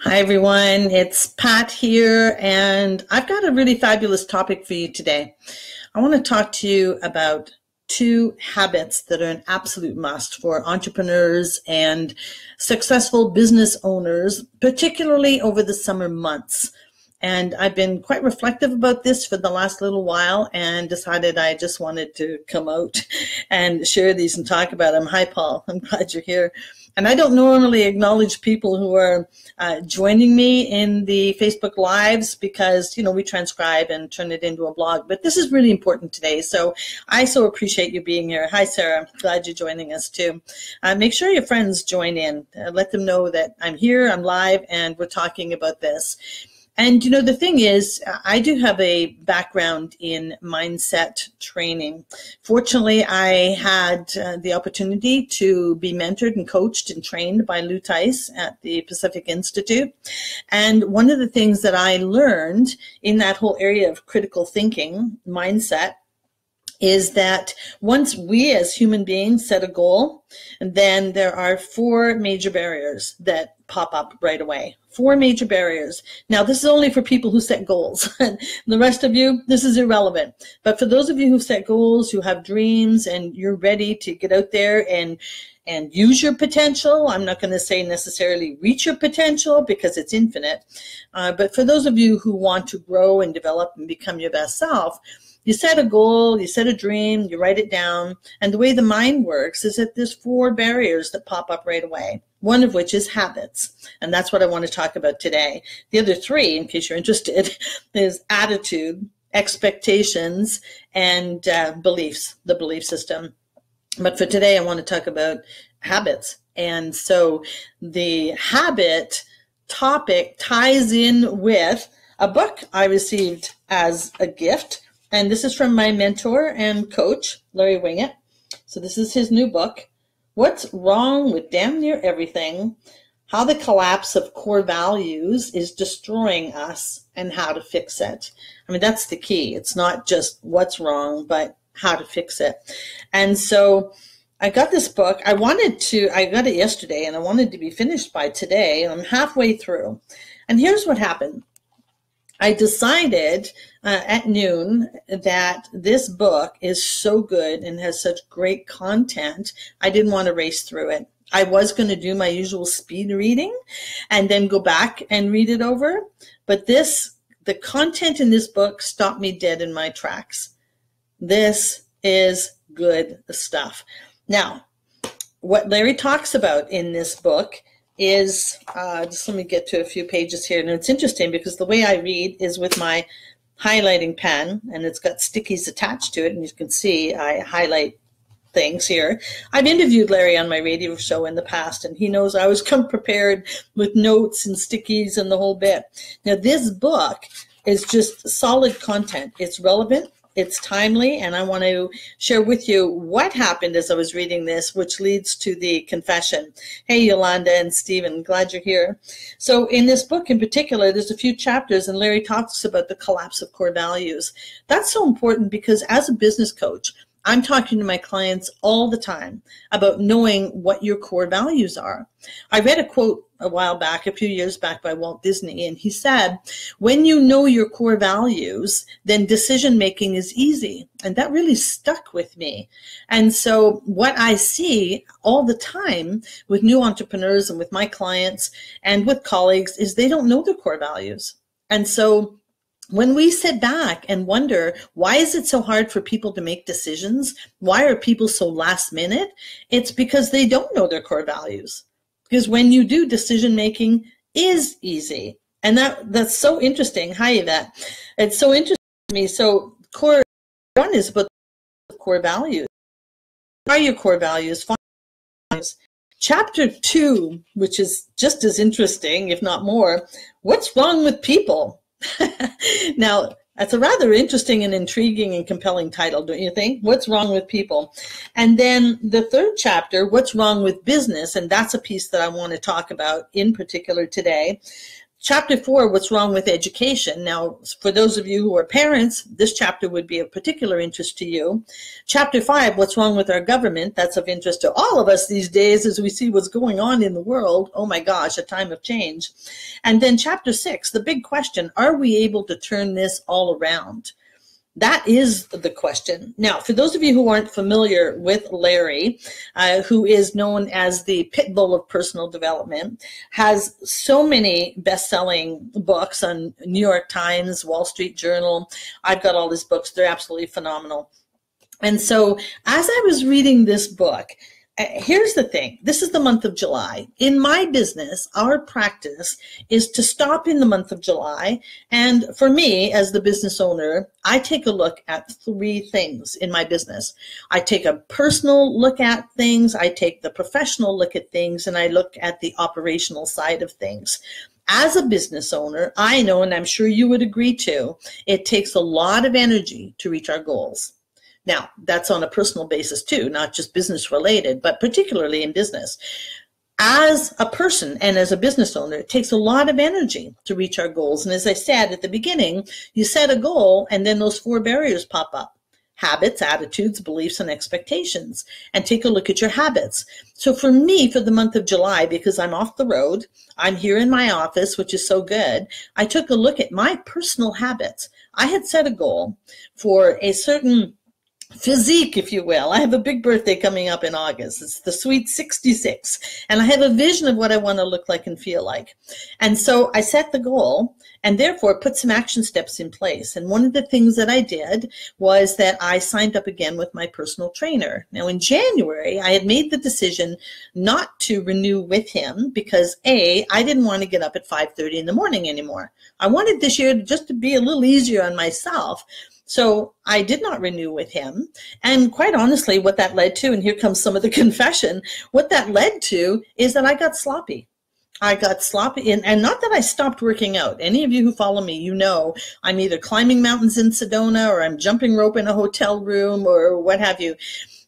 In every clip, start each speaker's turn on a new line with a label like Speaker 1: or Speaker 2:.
Speaker 1: Hi everyone, it's Pat here, and I've got a really fabulous topic for you today. I want to talk to you about two habits that are an absolute must for entrepreneurs and successful business owners, particularly over the summer months. And I've been quite reflective about this for the last little while and decided I just wanted to come out and share these and talk about them. Hi, Paul. I'm glad you're here. And I don't normally acknowledge people who are joining me in the Facebook Lives because, we transcribe and turn it into a blog. But this is really important today. So I so appreciate you being here. Hi, Sarah. Glad you're joining us too. Make sure your friends join in. Let them know that I'm here, I'm live, and we're talking about this. And, the thing is, I do have a background in mindset training. Fortunately, I had the opportunity to be mentored and coached and trained by Lou Tice at the Pacific Institute. And one of the things that I learned in that whole area of critical thinking, mindset, is that once we as human beings set a goal, then there are four major barriers that pop up right away. Four major barriers. Now, this is only for people who set goals. The rest of you, this is irrelevant. But for those of you who set goals, who have dreams, and you're ready to get out there and use your potential, I'm not going to say necessarily reach your potential because it's infinite. But for those of you who want to grow and develop and become your best self, you set a goal, you set a dream, you write it down, and the way the mind works is that there's four barriers that pop up right away, one of which is habits, and that's what I want to talk about today. The other three, in case you're interested, is attitude, expectations, and beliefs, the belief system. But for today, I want to talk about habits. And so the habit topic ties in with a book I received as a gift. And this is from my mentor and coach, Larry Winget. So this is his new book, What's Wrong with Damn Near Everything? How the Collapse of Core Values is Destroying Us and How to Fix It. I mean, that's the key. It's not just what's wrong, but how to fix it. And so I got this book. I got it yesterday, and I wanted to be finished by today, and I'm halfway through. And here's what happened. I decided at noon that this book is so good and has such great content, I didn't want to race through it. I was going to do my usual speed reading and then go back and read it over. But the content in this book stopped me dead in my tracks. This is good stuff. Now, what Larry talks about in this book is, just let me get to a few pages here. And it's interesting because the way I read is with my highlighting pen, and it's got stickies attached to it. And you can see I highlight things here. I've interviewed Larry on my radio show in the past, and he knows I always come prepared with notes and stickies and the whole bit. Now, this book is just solid content. It's relevant. It's timely, and I want to share with you what happened as I was reading this, which leads to the confession. Hey, Yolanda and Stephen, glad you're here. So in this book in particular, there's a few chapters, and Larry talks about the collapse of core values. That's so important because as a business coach, I'm talking to my clients all the time about knowing what your core values are. I read a quote a few years back by Walt Disney, and he said, when you know your core values, then decision making is easy. And that really stuck with me. And so what I see all the time with new entrepreneurs and with my clients and with colleagues is they don't know their core values. And so when we sit back and wonder, why is it so hard for people to make decisions? Why are people so last minute? It's because they don't know their core values. Because when you do, decision making is easy. And that's so interesting. Hi, Yvette. It's so interesting to me. So core one is about core values. What are your core values? Chapter 2, which is just as interesting, if not more, what's wrong with people? Now, that's a rather interesting and intriguing and compelling title, don't you think? What's wrong with people? And then the third chapter, what's wrong with business? And that's a piece that I want to talk about in particular today. Chapter 4, what's wrong with education? Now, for those of you who are parents, this chapter would be of particular interest to you. Chapter 5, what's wrong with our government? That's of interest to all of us these days as we see what's going on in the world. Oh my gosh, a time of change. And then chapter 6, the big question, are we able to turn this all around? That is the question. Now, for those of you who aren't familiar with Larry, who is known as the pit bull of personal development, has so many best-selling books on New York Times, Wall Street Journal. I've got all his books. They're absolutely phenomenal. And so as I was reading this book, here's the thing. This is the month of July. In my business, our practice is to stop in the month of July. And for me, as the business owner, I take a look at 3 things in my business. I take a personal look at things, I take the professional look at things, and I look at the operational side of things. As a business owner, I know, and I'm sure you would agree too, it takes a lot of energy to reach our goals. Now, that's on a personal basis too, not just business related, but particularly in business. As a person and as a business owner, it takes a lot of energy to reach our goals. And as I said at the beginning, you set a goal and then those 4 barriers pop up. Habits, attitudes, beliefs, and expectations. And take a look at your habits. So for me, for the month of July, because I'm off the road, I'm here in my office, which is so good, I took a look at my personal habits. I had set a goal for a certain physique, if you will. I have a big birthday coming up in August. It's the sweet 66. And I have a vision of what I want to look like and feel like. And so I set the goal and therefore put some action steps in place. And one of the things that I did was that I signed up again with my personal trainer. Now in January, I had made the decision not to renew with him because I didn't want to get up at 5:30 in the morning anymore. I wanted this year just to be a little easier on myself. So I did not renew with him. And quite honestly, what that led to, and here comes some of the confession, what that led to is that I got sloppy. I got sloppy, and not that I stopped working out. Any of you who follow me, you know I'm either climbing mountains in Sedona or I'm jumping rope in a hotel room or what have you.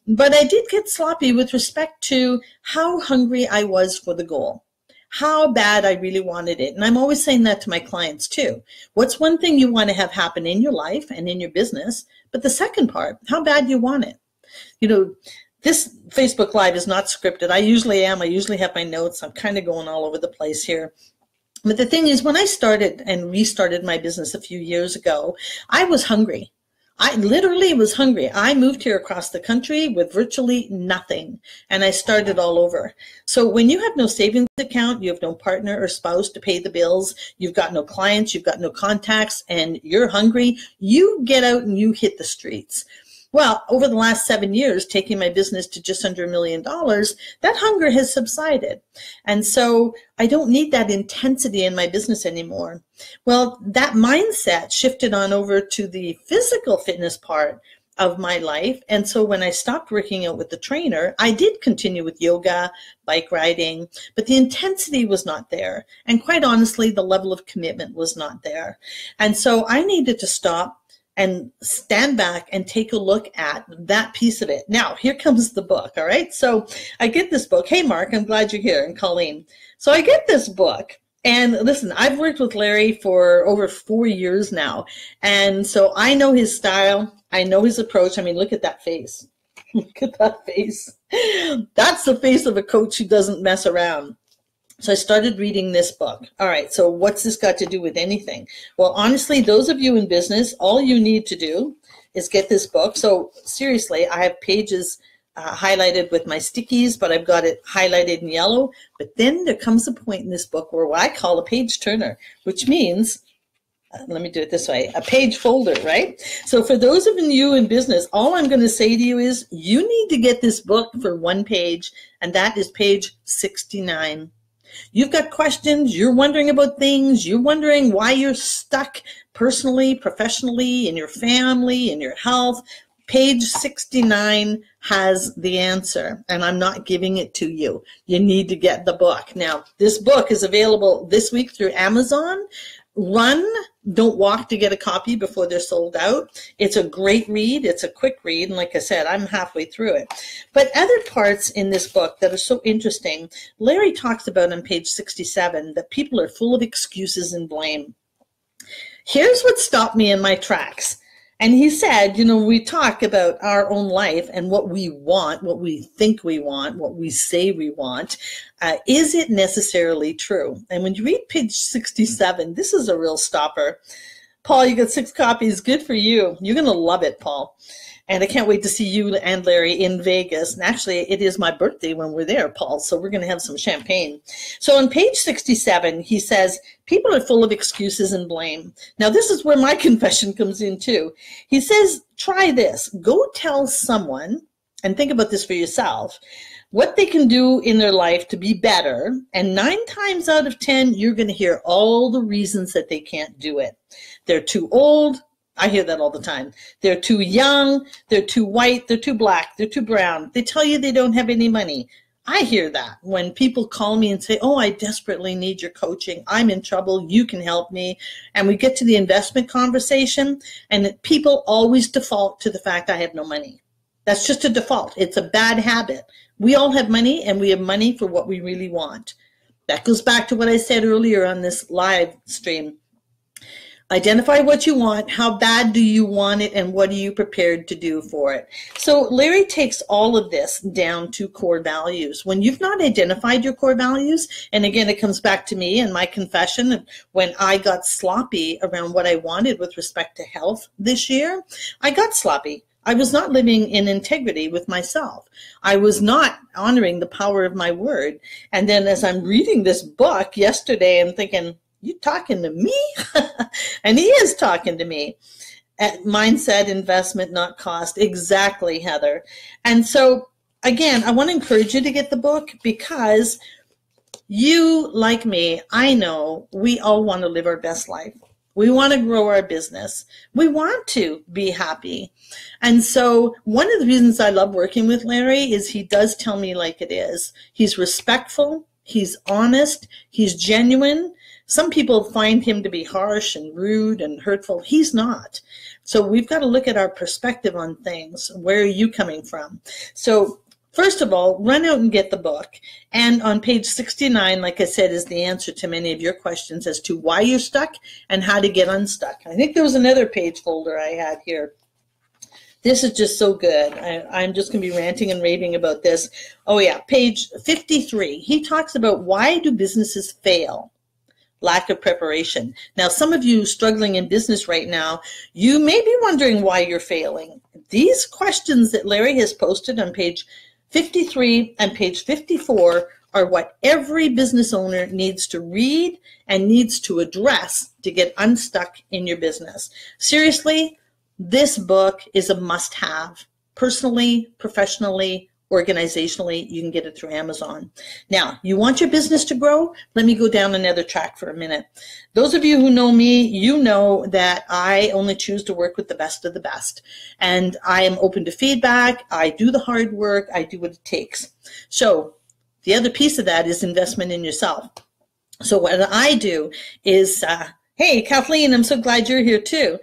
Speaker 1: But I did get sloppy with respect to how hungry I was for the goal. How bad I really wanted it. And I'm always saying that to my clients too. What's one thing you want to have happen in your life and in your business? But the second part, how bad you want it. You know, this Facebook Live is not scripted. I usually have my notes. I'm kind of going all over the place here. But the thing is, when I started and restarted my business a few years ago, I was hungry. I literally was hungry. I moved here across the country with virtually nothing, and I started all over. So when you have no savings account, you have no partner or spouse to pay the bills, you've got no clients, you've got no contacts, and you're hungry, you get out and you hit the streets. Well, over the last 7 years, taking my business to just under $1 million, that hunger has subsided. And so I don't need that intensity in my business anymore. Well, that mindset shifted on over to the physical fitness part of my life. And so when I stopped working out with the trainer, I did continue with yoga, bike riding, but the intensity was not there. And quite honestly, the level of commitment was not there. And so I needed to stop and stand back and take a look at that piece of it. Now, here comes the book, all right? So I get this book. Hey, Mark, I'm glad you're here, and Colleen. So I get this book, and listen, I've worked with Larry for over 4 years now, and so I know his style. I know his approach. I mean, look at that face. Look at that face. That's the face of a coach who doesn't mess around. So I started reading this book. All right, so what's this got to do with anything? Well, honestly, those of you in business, all you need to do is get this book. So seriously, I have pages highlighted with my stickies, but I've got it highlighted in yellow. But then there comes a point in this book where I call a page turner, which means, let me do it this way, a page folder, right? So for those of you in business, all I'm going to say to you is you need to get this book for one page, and that is page 69. You've got questions, you're wondering about things, you're wondering why you're stuck personally, professionally, in your family, in your health. Page 69 has the answer, and I'm not giving it to you. You need to get the book. Now, this book is available this week through Amazon. run, don't walk to get a copy before they're sold out. It's a great read. It's a quick read. And like I said, I'm halfway through it. But other parts in this book that are so interesting, Larry talks about on page 67 that people are full of excuses and blame. Here's what stopped me in my tracks. And he said, you know, we talk about our own life and what we want, what we think we want, what we say we want. Is it necessarily true? And when you read page 67, this is a real stopper. Paul, you got 6 copies. Good for you. You're going to love it, Paul. And I can't wait to see you and Larry in Vegas. And actually, it is my birthday when we're there, Paul, so we're going to have some champagne. So on page 67, he says, people are full of excuses and blame. Now, this is where my confession comes in, too. He says, try this. Go tell someone, and think about this for yourself, what they can do in their life to be better. And 9 times out of 10, you're going to hear all the reasons that they can't do it. They're too old. I hear that all the time. They're too young, they're too white, they're too black, they're too brown. They tell you they don't have any money. I hear that when people call me and say, oh, I desperately need your coaching. I'm in trouble. You can help me. And we get to the investment conversation, and people always default to the fact I have no money. That's just a default. It's a bad habit. We all have money, and we have money for what we really want. That goes back to what I said earlier on this live stream. Identify what you want, how bad do you want it, and what are you prepared to do for it? So Larry takes all of this down to core values. When you've not identified your core values, and again, it comes back to me and my confession of when I got sloppy around what I wanted with respect to health this year, I got sloppy. I was not living in integrity with myself. I was not honoring the power of my word. And then as I'm reading this book yesterday, I'm thinking, you talking to me? And he is talking to me. Mindset, investment, not cost. Exactly, Heather. And so, again, I want to encourage you to get the book because you, like me, I know we all want to live our best life. We want to grow our business. We want to be happy. And so one of the reasons I love working with Larry is he does tell me like it is. He's respectful. He's honest. He's genuine. Some people find him to be harsh and rude and hurtful. He's not. So we've got to look at our perspective on things. Where are you coming from? So first of all, run out and get the book. And on page 69, like I said, is the answer to many of your questions as to why you're stuck and how to get unstuck. I think there was another page folder I had here. This is just so good. I'm just going to be ranting and raving about this. Oh, yeah, page 53. He talks about why do businesses fail? Lack of preparation. Now, some of you struggling in business right now, you may be wondering why you're failing. These questions that Larry has posted on page 53 and page 54 are what every business owner needs to read and needs to address to get unstuck in your business. Seriously, this book is a must-have. Personally, professionally, organizationally, you can get it through Amazon. Now, you want your business to grow? Let me go down another track for a minute. Those of you who know me, you know that I only choose to work with the best of the best. And I am open to feedback. I do the hard work. I do what it takes. So the other piece of that is investment in yourself. So what I do is, hey, Kathleen, I'm so glad you're here too.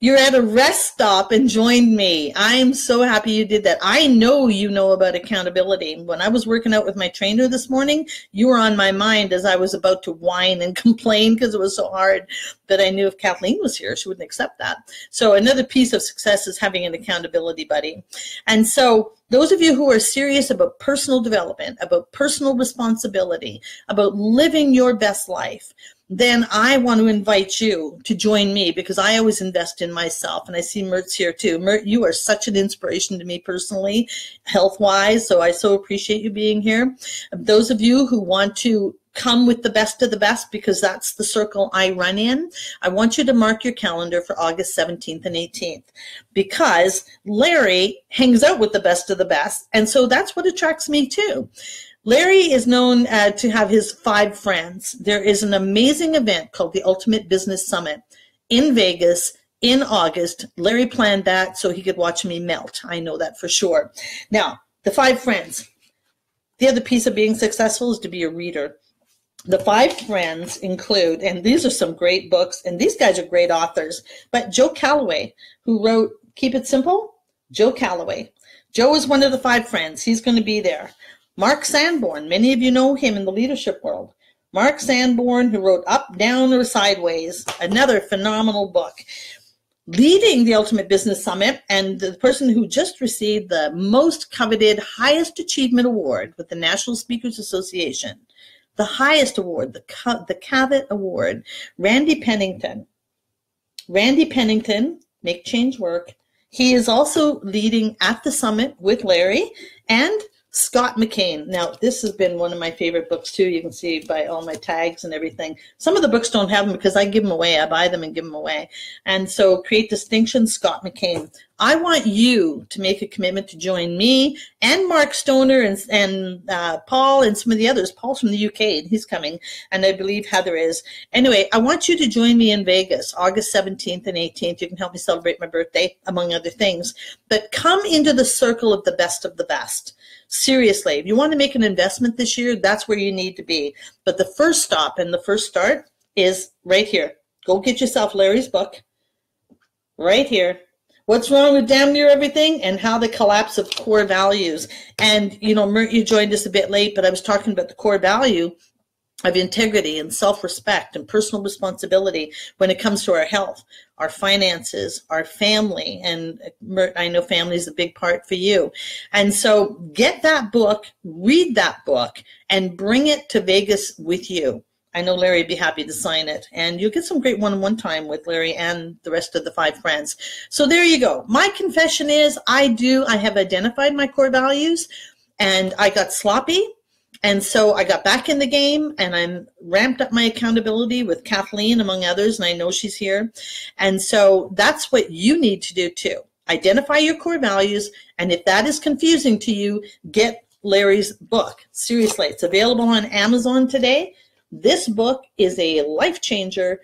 Speaker 1: You're at a rest stop and joined me. I'm so happy you did that. I know you know about accountability. When I was working out with my trainer this morning, you were on my mind as I was about to whine and complain because it was so hard. But I knew if Kathleen was here, she wouldn't accept that. So another piece of success is having an accountability buddy. And so those of you who are serious about personal development, about personal responsibility, about living your best life, then I want to invite you to join me because I always invest in myself. And I see Mert's here too. Mert, you are such an inspiration to me personally, health-wise, so I so appreciate you being here. Those of you who want to come with the best of the best, because that's the circle I run in, I want you to mark your calendar for August 17th and 18th, because Larry hangs out with the best of the best, and so that's what attracts me too. Larry is known to have his 5 friends. There is an amazing event called the Ultimate Business Summit in Vegas in August. Larry planned that so he could watch me melt. I know that for sure. Now, the 5 friends. The other piece of being successful is to be a reader. The five friends include, and these are some great books, and these guys are great authors, but Joe Calloway, who wrote Keep It Simple. Joe Calloway. Joe is one of the five friends. He's going to be there. Mark Sanborn. Many of you know him in the leadership world. Mark Sanborn, who wrote Up, Down, or Sideways, another phenomenal book. Leading the Ultimate Business Summit, and the person who just received the most coveted highest achievement award with the National Speakers Association, the highest award, the Cavett Award, Randy Pennington. Randy Pennington, Make Change Work. He is also leading at the summit with Larry and Scott McKain. Now, this has been one of my favorite books too. You can see by all my tags and everything. Some of the books don't have them because I give them away. I buy them and give them away. And so Create Distinction, Scott McKain. I want you to make a commitment to join me and Mark Stoner and Paul and some of the others. Paul's from the UK and he's coming, and I believe Heather is. Anyway, I want you to join me in Vegas, August 17th and 18th. You can help me celebrate my birthday, among other things. But come into the circle of the best of the best. Seriously, if you want to make an investment this year, that's where you need to be. But the first stop and the first start is right here. Go get yourself Larry's book right here. What's wrong with damn near everything, and how the collapse of core values. And, you know, Mert, you joined us a bit late, but I was talking about the core value of integrity and self-respect and personal responsibility when it comes to our health, our finances, our family. And Mert, I know family is a big part for you. And so get that book, read that book, and bring it to Vegas with you. I know Larry would be happy to sign it, and you'll get some great one-on-one time with Larry and the rest of the five friends. So there you go. My confession is I have identified my core values, and I got sloppy. And so I got back in the game, and I'm ramped up my accountability with Kathleen, among others, and I know she's here. And so that's what you need to do too. Identify your core values, and if that is confusing to you, get Larry's book. Seriously, it's available on Amazon today. This book is a life changer,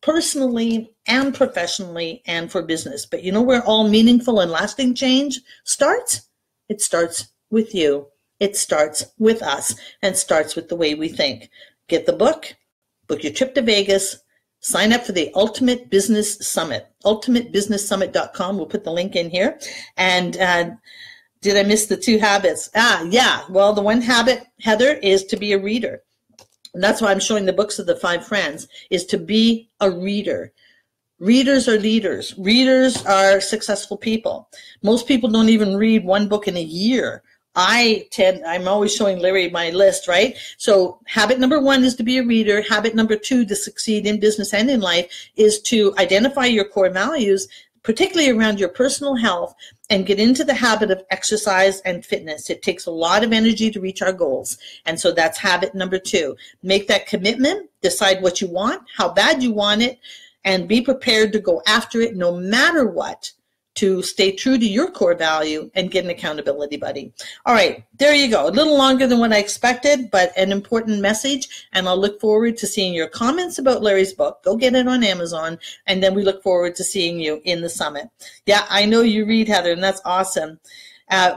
Speaker 1: personally and professionally and for business. But you know where all meaningful and lasting change starts? It starts with you. It starts with us, and starts with the way we think. Get the book, book your trip to Vegas, sign up for the Ultimate Business Summit, ultimatebusinesssummit.com. We'll put the link in here. And did I miss the two habits? Yeah. Well, the one habit, Heather, is to be a reader. And that's why I'm showing the books of the five friends, is to be a reader. Readers are leaders. Readers are successful people. Most people don't even read one book in a year. I'm always showing Larry my list, right? So habit number one is to be a reader. Habit number two to succeed in business and in life is to identify your core values, particularly around your personal health, and get into the habit of exercise and fitness. It takes a lot of energy to reach our goals. And so that's habit number two. Make that commitment, decide what you want, how bad you want it, and be prepared to go after it no matter what, to stay true to your core value and get an accountability buddy. All right, there you go. A little longer than what I expected, but an important message. And I'll look forward to seeing your comments about Larry's book. Go get it on Amazon. And then we look forward to seeing you in the summit. Yeah, I know you read, Heather, and that's awesome.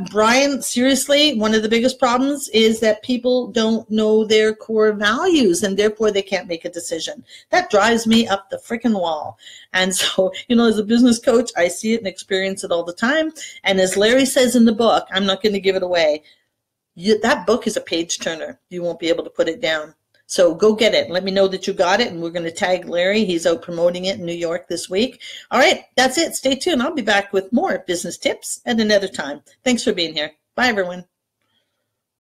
Speaker 1: Brian, seriously, one of the biggest problems is that people don't know their core values, and therefore they can't make a decision. That drives me up the freaking wall. And so, you know, as a business coach, I see it and experience it all the time. And as Larry says in the book, I'm not going to give it away. That book is a page turner. You won't be able to put it down. So go get it. Let me know that you got it, and we're going to tag Larry. He's out promoting it in New York this week. All right, that's it. Stay tuned. I'll be back with more business tips at another time. Thanks for being here. Bye, everyone.